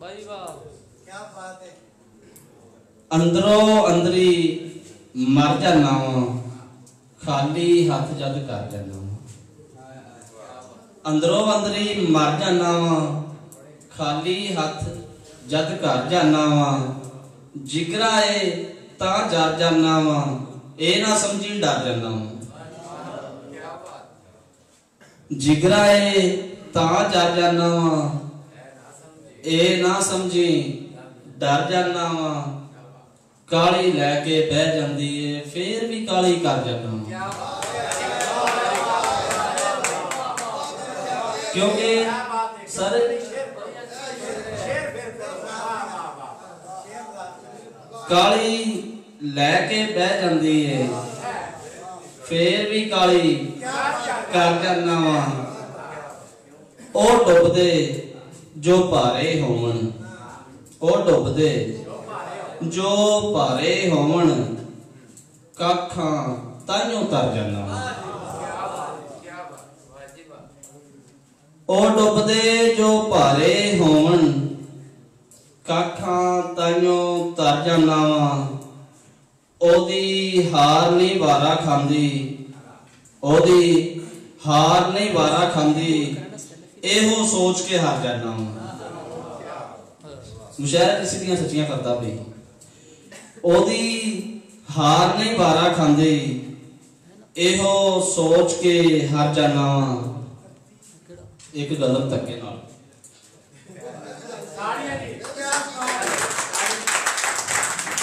भाई वाह क्या बात है। अंदरों अंदरी मर जाना वा, खाली हाथ जद कर जाना वा। अंदरों अंदरी मर जाना वा, खाली हाथ जद कर जाना वा। जिगरा है ता जर जाना वा, ए ना समझी डर जाना वा। जिगरा है ता जर जाना वा, ए ना समझी डर जाना वा। काली लैके बह जाती है, फिर भी काली कर जाना वा। क्योंकि सर काली लैके बह जाती है, फिर भी काली कर जाना वा। ओ डुबदे जो भारे होवन, ओ डुबदे जो भारे होवन, काखां ताइयों तर जाना वा। ओ डुबदे जो भारे होवन, काखां ताइयों तर जाना वा। ओदी हार नहीं वारा खांदी, ओदी हार नहीं वारा खांदी, एहो सोच के हार जाना वा। मुशायरा किसी दियां सच्चियां करदा पई, ओदी हार नहीं वारा खांदी, एहो सोच के हार जाना वा। एक गलत धक्के नाल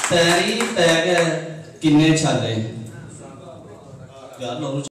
पैरी पै गए किन्ने छाले।